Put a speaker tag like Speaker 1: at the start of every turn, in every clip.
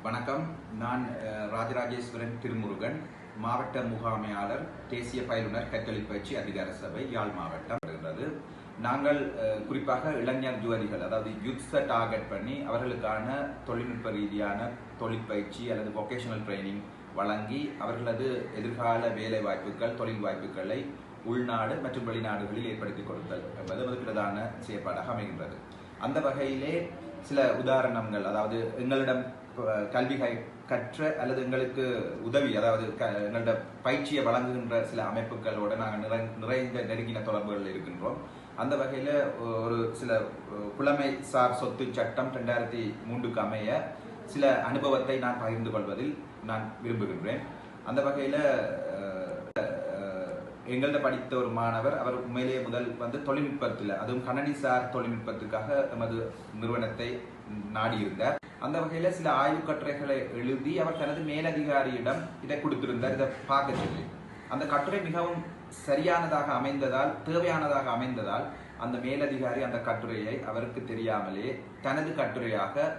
Speaker 1: வணக்கம். நான் ராஜராஜேஸ்வரன் திருமுருகன், மாவட்ட முகாமையாளர், தேசிய பயிலுனர் கற்றல் பயிற்சி அதிகார சபை, யாழ் மாவட்டம் வருகிறது. நாங்கள் குறிப்பாக இளைஞர் யுவதிகள், அதாவது யூத்ஸை டார்கெட் பண்ணி அவர்களுக்கான தொழில்நுட்ப ரீதியான தொழிற்பயிற்சி அல்லது வொகேஷனல் ட்ரைனிங் வழங்கி அவர்களது எதிர்கால வேலை வாய்ப்புகள், தொழில் வாய்ப்புகளை உள்நாடு மற்றும் வெளிநாடுகளில் ஏற்படுத்தி கொடுத்தல் என்பது ஒரு பிரதான செயற்பாடாக அமைகின்றது. அந்த வகையிலே சில உதாரணங்கள், அதாவது எங்களிடம் கல்வி கற்ற அல்லது எங்களுக்கு உதவி, அதாவது எங்களோட பயிற்சியை வழங்குகின்ற சில அமைப்புகளோடு நாங்கள் நிறைந்த நெருங்கின தொடர்புகள் இருக்கின்றோம். அந்த வகையில் ஒரு சில புலமை சார் சொத்து சட்டம் 2003 அமைய சில அனுபவத்தை நான் பகிர்ந்து கொள்வதில் நான் விரும்புகின்றேன். அந்த வகையில் எங்கள்கிட்ட படித்த ஒரு மாணவர், அவர் உண்மையிலேயே முதல் தொழில்நுட்பத்தில், அதுவும் கணனிசார் தொழில்நுட்பத்துக்காக எமது நிறுவனத்தை நாடியிருந்தார். அந்த வகையில சில ஆய்வு கட்டுரைகளை எழுதி அவர் தனது மேலதிகாரியிடம் இதை கொடுத்திருந்தார், இதை பார்க்க சொல்லி. அந்த கட்டுரை மிகவும் சரியானதாக அமைந்ததால், தேவையானதாக அமைந்ததால் அந்த மேலதிகாரி அந்த கட்டுரையை அவருக்கு தெரியாமலே தனது கட்டுரையாக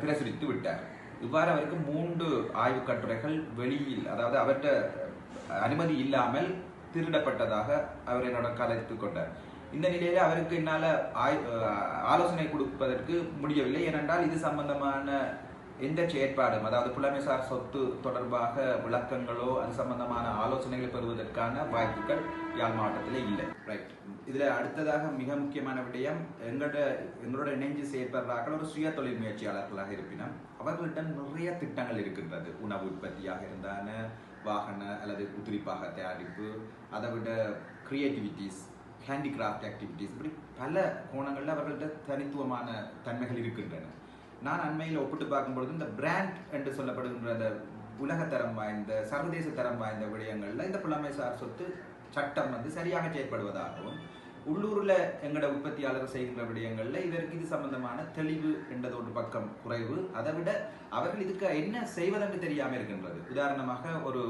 Speaker 1: பிரசுரித்து விட்டார். இவ்வாறு அவருக்கு 3 ஆய்வு கட்டுரைகள் வெளியில், அதாவது அவர்கிட்ட அனுமதி இல்லாமல் திருடப்பட்டதாக அவர் என்னோட கலைத்துக் கொண்டார். இந்த நிலையில அவருக்கு என்னால ஆலோசனை கொடுப்பதற்கு முடியவில்லை. ஏனென்றால் இது சம்பந்தமான எந்த செயற்பாடும், அதாவது புலமைசார் சொத்து தொடர்பாக விளக்கங்களோ அது சம்பந்தமான ஆலோசனைகளை பெறுவதற்கான வாய்ப்புகள் யாழ் மாவட்டத்திலே இல்லை. ரைட். இதுல அடுத்ததாக மிக முக்கியமான விடயம், எங்களோட இணைஞ்சு செயற்படுறார்கள் ஒரு சுய தொழில் முயற்சியாளர்களாக இருப்பினும் அவர்களிடம் நிறைய திட்டங்கள் இருக்கின்றது. உணவு உற்பத்தியாக இருந்தான, வாகன அல்லது உதிரிப்பாக தயாரிப்பு, அதை விட கிரியேட்டிவிட்டிஸ், ஹேண்டிகிராஃப்ட் ஆக்டிவிட்டிஸ், இப்படி பல கோணங்களில் அவர்கள்ட்ட தனித்துவமான தன்மைகள் இருக்கின்றன. நான் அண்மையில் ஒப்பிட்டு பார்க்கும்பொழுது இந்த பிராண்ட் என்று சொல்லப்படுகின்ற அந்த உலகத்தரம் வாய்ந்த, சர்வதேச தரம் வாய்ந்த விடயங்களில் இந்த புலமைசார் சொத்து சட்டம் சரியாக செயற்படுவதாகவும், உள்ளூரில் எங்களோட உற்பத்தியாளர் செய்கின்ற விடயங்களில் இதற்கு இது சம்பந்தமான தெளிவு என்றது ஒரு பக்கம் குறைவு. அதை விட அவர்கள் இதுக்கு என்ன செய்வதென்று தெரியாமல் இருக்கின்றது. உதாரணமாக ஒரு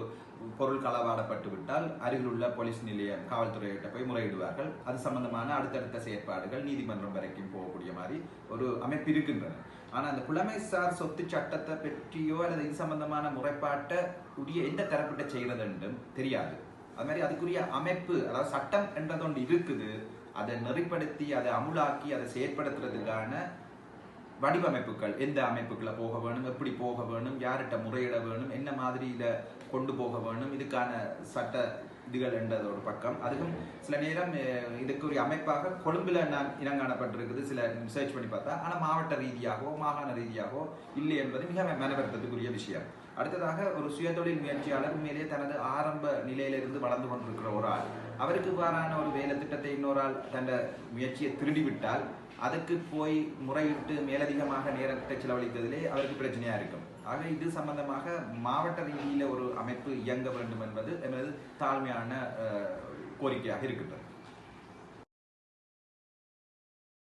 Speaker 1: பொருள் களவாடப்பட்டு விட்டால் அருகில் உள்ள போலீஸ் நிலையம், காவல்துறையிட்ட போய் முறையிடுவார்கள். அது சம்பந்தமான அடுத்தடுத்த செயற்பாடுகள் நீதிமன்றம் வரைக்கும் போகக்கூடிய மாதிரி ஒரு அமைப்பு இருக்கின்றன. ஆனால் அந்த புலமைசார் சொத்து சட்டத்தை பற்றியோ அல்லது இது சம்பந்தமான முறைப்பாட்டை உரிய எந்த தரப்பிட்ட செய்கிறது என்றும் தெரியாது. அது மாதிரி அதுக்குரிய அமைப்பு, அதாவது சட்டம் என்றது ஒன்று இருக்குது, அதை நெறிப்படுத்தி அதை அமுலாக்கி அதை செயற்படுத்துறதுக்கான வடிவமைப்புகள், எந்த அமைப்புகளை போக வேணும், எப்படி போக வேணும், யார்கிட்ட முறையிட வேணும், என்ன மாதிரி இதை கொண்டு போக வேணும், இதுக்கான சட்ட இதுகள் என்றது ஒரு பக்கம். அதுக்கும் சில நேரம் இதுக்குரிய அமைப்பாக கொழும்புல நான் இனங்காணப்பட்டிருக்குது, சில ரிசர்ச் பண்ணி பார்த்தா. ஆனால் மாவட்ட ரீதியாகவோ மாகாண ரீதியாகவோ இல்லை என்பது மிக மனவருத்தத்துக்குரிய விஷயம். அடுத்ததாக ஒரு சுயதொழில் முயற்சியாளர் உண்மையிலேயே தனது ஆரம்ப நிலையிலிருந்து வளர்ந்து கொண்டிருக்கிற ஒரு ஆள், அவருக்கு இவ்வாறான ஒரு வேலை திட்டத்தை இன்னொரு ஆள் தன் முயற்சியை திருடிவிட்டால் அதுக்கு போய் முறையிட்டு மேலதிகமாக நேரத்தை செலவழித்ததிலே அவருக்கு பிரச்சனையா இருக்கும். ஆக இது சம்பந்தமாக மாவட்ட ரீதியில ஒரு அமைப்பு இயங்க வேண்டும் என்பது எனது தாழ்மையான கோரிக்கையாக இருக்கின்றது.